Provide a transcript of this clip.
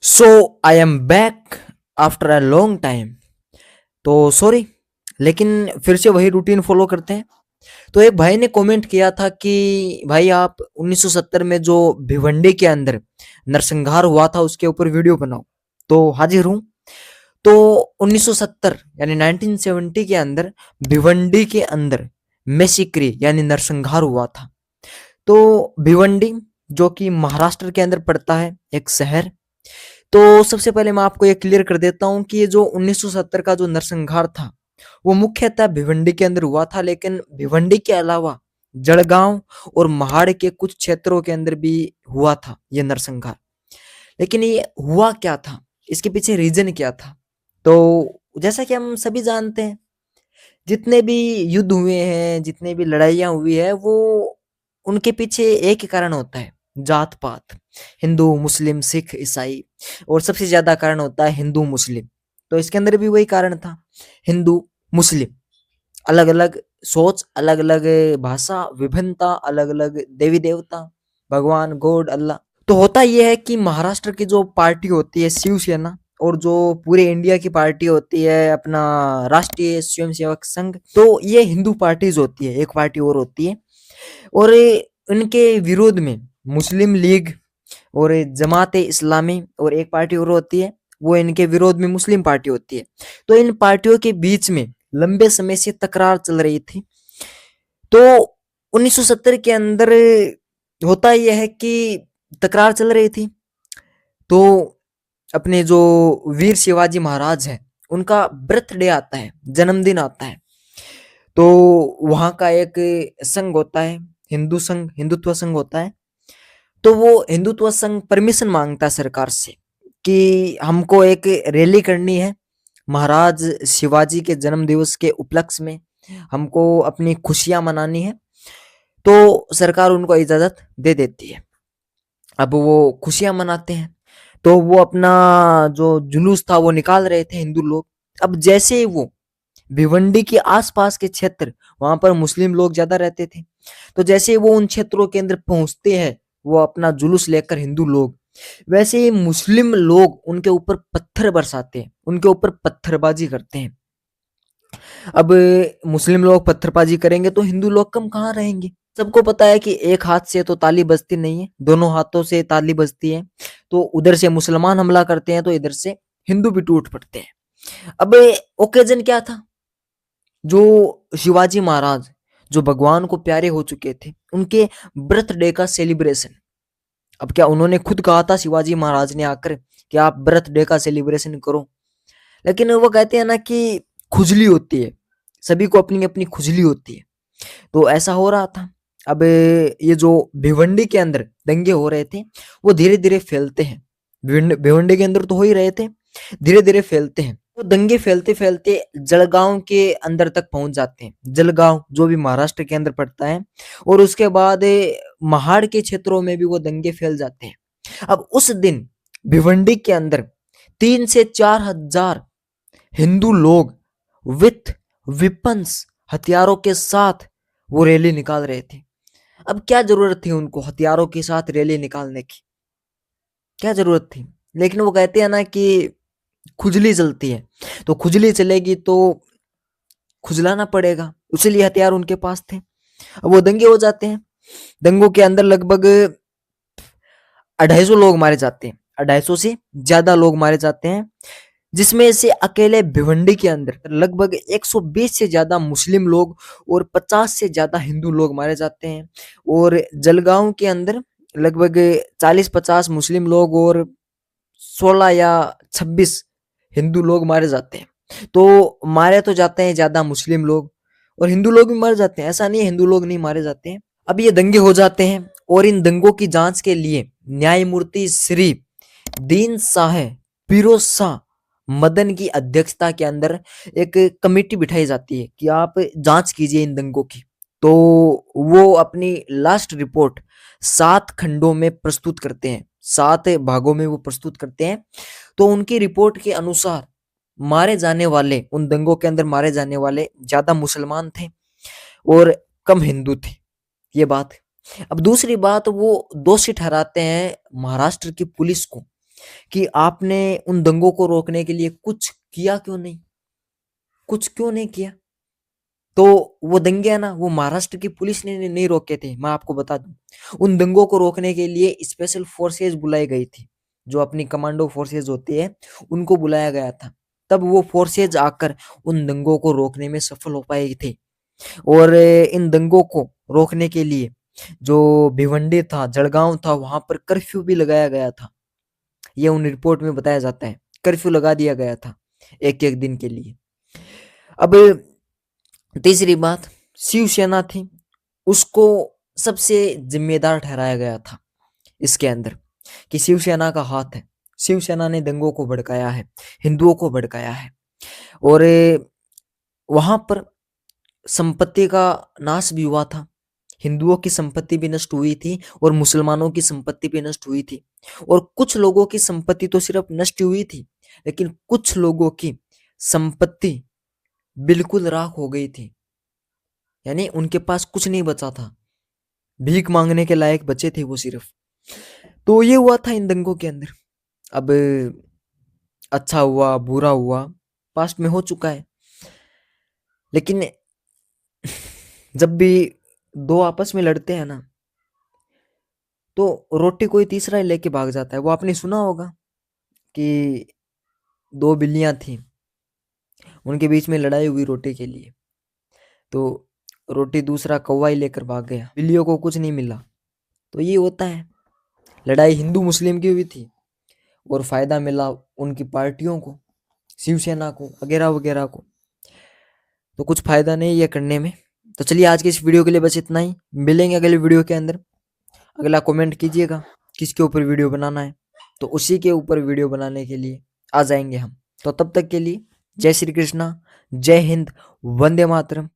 So I am back after a long time. तो sorry, लेकिन फिर से वही रूटीन फॉलो करते हैं। तो एक भाई ने कमेंट किया था कि भाई आप 1970 में जो भिवंडी के अंदर नरसंहार हुआ था उसके ऊपर वीडियो बनाओ। तो हाजिर हूँ। तो 1970 यानी 1970 के अंदर भिवंडी के अंदर मेसिक्री यानी नरसंहार हुआ था। तो भिवंडी जो कि महाराष्ट्र के अंदर पड़ता है, एक शहर। तो सबसे पहले मैं आपको ये क्लियर कर देता हूँ कि ये जो 1970 का जो नरसंहार था वो मुख्यतः भिवंडी के अंदर हुआ था, लेकिन भिवंडी के अलावा जलगांव और महाड़ के कुछ क्षेत्रों के अंदर भी हुआ था ये नरसंहार। लेकिन ये हुआ क्या था, इसके पीछे रीजन क्या था? तो जैसा कि हम सभी जानते हैं, जितने भी युद्ध हुए हैं, जितने भी लड़ाइयाँ हुई है, वो उनके पीछे एक ही कारण होता है, जात पात। हिंदू, मुस्लिम, सिख, ईसाई, और सबसे ज्यादा कारण होता है हिंदू मुस्लिम। तो इसके अंदर भी वही कारण था, हिंदू मुस्लिम, अलग अलग सोच, अलग अलग भाषा, विभिन्नता, अलग अलग देवी देवता, भगवान, गॉड, अल्लाह। तो होता यह है कि महाराष्ट्र की जो पार्टी होती है शिवसेना, और जो पूरे इंडिया की पार्टी होती है अपना राष्ट्रीय स्वयंसेवक संघ, तो ये हिंदू पार्टीज होती है, एक पार्टी और होती है। और इनके विरोध में मुस्लिम लीग और जमात इस्लामी, और एक पार्टी और होती है, वो इनके विरोध में मुस्लिम पार्टी होती है। तो इन पार्टियों के बीच में लंबे समय से तकरार चल रही थी। तो 1970 के अंदर होता यह है कि तकरार चल रही थी। तो अपने जो वीर शिवाजी महाराज हैं, उनका बर्थडे आता है, जन्मदिन आता है। तो वहां का एक संघ होता है, हिंदू संघ, हिंदुत्व संघ होता है। तो वो हिंदुत्व संघ परमिशन मांगता है सरकार से कि हमको एक रैली करनी है महाराज शिवाजी के जन्म दिवस के उपलक्ष्य में, हमको अपनी खुशियां मनानी है। तो सरकार उनको इजाजत दे देती है। अब वो खुशियां मनाते हैं। तो वो अपना जो जुलूस था वो निकाल रहे थे हिंदू लोग। अब जैसे ही वो भिवंडी के आसपास के क्षेत्र, वहां पर मुस्लिम लोग ज्यादा रहते थे, तो जैसे ही वो उन क्षेत्रों के अंदर पहुंचते हैं, वो अपना जुलूस लेकर हिंदू लोग, वैसे ही मुस्लिम लोग उनके ऊपर पत्थर बरसाते हैं, उनके ऊपर पत्थरबाजी करते हैं। अब मुस्लिम लोग पत्थरबाजी करेंगे तो हिंदू लोग कम कहाँ रहेंगे? सबको पता है कि एक हाथ से तो ताली बजती नहीं है, दोनों हाथों से ताली बजती है। तो उधर से मुसलमान हमला करते हैं तो इधर से हिंदू भी टूट पड़ते हैं। अब ओकेजन क्या था? जो शिवाजी महाराज, जो भगवान को प्यारे हो चुके थे, उनके बर्थडे का सेलिब्रेशन। अब क्या उन्होंने खुद कहा था शिवाजी महाराज ने आकर कि आप बर्थडे का सेलिब्रेशन करो? लेकिन वो कहते हैं ना कि खुजली होती है, सभी को अपनी अपनी खुजली होती है। तो ऐसा हो रहा था। अब ये जो भिवंडी के अंदर दंगे हो रहे थे, वो धीरे धीरे फैलते हैं। भिवंडी के अंदर तो हो ही रहे थे, धीरे धीरे फैलते हैं। तो दंगे फैलते फैलते जलगांव के अंदर तक पहुंच जाते हैं, जलगांव जो भी महाराष्ट्र के अंदर पड़ता है। और उसके बाद महाड़ के क्षेत्रों में भी वो दंगे फैल जाते हैं। अब उस दिन भिवंडी के अंदर 3 से 4 हजार हिंदू लोग विथ विपन्स, हथियारों के साथ वो रैली निकाल रहे थे। अब क्या जरूरत थी उनको हथियारों के साथ रैली निकालने की? क्या जरूरत थी? लेकिन वो कहते हैं ना कि खुजली चलती है, तो खुजली चलेगी तो खुजलाना पड़ेगा, इसीलिए हथियार उनके पास थे। अब वो दंगे हो जाते हैं। दंगों के अंदर लगभग 250 लोग मारे जाते हैं, 250 से ज्यादा लोग मारे जाते हैं, जिसमें से अकेले भिवंडी के अंदर लगभग 120 से ज्यादा मुस्लिम लोग और 50 से ज्यादा हिंदू लोग मारे जाते हैं। और जलगांव के अंदर लगभग 40-50 मुस्लिम लोग और 16 या 26 हिंदू लोग मारे जाते हैं। तो मारे तो जाते हैं ज्यादा मुस्लिम लोग, और हिंदू लोग भी मारे जाते हैं, ऐसा नहीं है हिंदू लोग नहीं मारे जाते हैं। अब ये दंगे हो जाते हैं, और इन दंगों की जांच के लिए न्यायमूर्ति श्री दीन शाह फिरोज शाह मदन की अध्यक्षता के अंदर एक कमेटी बिठाई जाती है कि आप जांच कीजिए इन दंगों की। तो वो अपनी लास्ट रिपोर्ट 7 खंडों में प्रस्तुत करते हैं, 7 भागों में वो प्रस्तुत करते हैं। तो उनकी रिपोर्ट के अनुसार मारे जाने वाले, उन दंगों के अंदर मारे जाने वाले ज्यादा मुसलमान थे और कम हिंदू थे, ये बात। अब दूसरी बात, वो दोषी ठहराते हैं महाराष्ट्र की पुलिस को कि आपने उन दंगों को रोकने के लिए कुछ किया क्यों नहीं, कुछ क्यों नहीं किया। तो वो दंगे है ना, वो महाराष्ट्र की पुलिस ने नहीं रोके थे, मैं आपको बता दूं। उन दंगों को रोकने के लिए स्पेशल फोर्सेज बुलाई गई थी, जो अपनी कमांडो फोर्सेज होती है उनको बुलाया गया था। तब वो फोर्सेज आकर उन दंगों को रोकने में सफल हो पाए थे। और इन दंगों को रोकने के लिए जो भिवंडी था, जड़गांव था, वहां पर कर्फ्यू भी लगाया गया था। ये उन रिपोर्ट में बताया जाता है, कर्फ्यू लगा दिया गया था एक एक दिन के लिए। अब तीसरी बात, शिवसेना थी, उसको सबसे जिम्मेदार ठहराया गया था इसके अंदर, कि शिवसेना का हाथ है, शिवसेना ने दंगों को भड़काया है, हिंदुओं को भड़काया है। और वहां पर संपत्ति का नाश भी हुआ था, हिंदुओं की संपत्ति भी नष्ट हुई थी और मुसलमानों की संपत्ति भी नष्ट हुई थी। और कुछ लोगों की संपत्ति तो सिर्फ नष्ट हुई थी, लेकिन कुछ लोगों की संपत्ति बिल्कुल राख हो गई थी, यानी उनके पास कुछ नहीं बचा था, भीख मांगने के लायक बचे थे वो सिर्फ। तो ये हुआ था इन दंगों के अंदर। अब अच्छा हुआ बुरा हुआ पास्ट में हो चुका है, लेकिन जब भी दो आपस में लड़ते हैं ना, तो रोटी कोई तीसरा ही लेके भाग जाता है। वो आपने सुना होगा कि दो बिल्लियां थी, उनके बीच में लड़ाई हुई रोटी के लिए, तो रोटी दूसरा कौवा ही लेकर भाग गया, बिल्लियों को कुछ नहीं मिला। तो ये होता है, लड़ाई हिंदू मुस्लिम की हुई थी और फायदा मिला उनकी पार्टियों को, शिवसेना को वगैरह वगैरह को। तो कुछ फायदा नहीं ये करने में। तो चलिए आज की इस वीडियो के लिए बस इतना ही, मिलेंगे अगले वीडियो के अंदर। अगला कमेंट कीजिएगा किसके ऊपर वीडियो बनाना है, तो उसी के ऊपर वीडियो बनाने के लिए आ जाएंगे हम। तो तब तक के लिए जय श्री कृष्णा, जय हिंद, वंदे मातरम।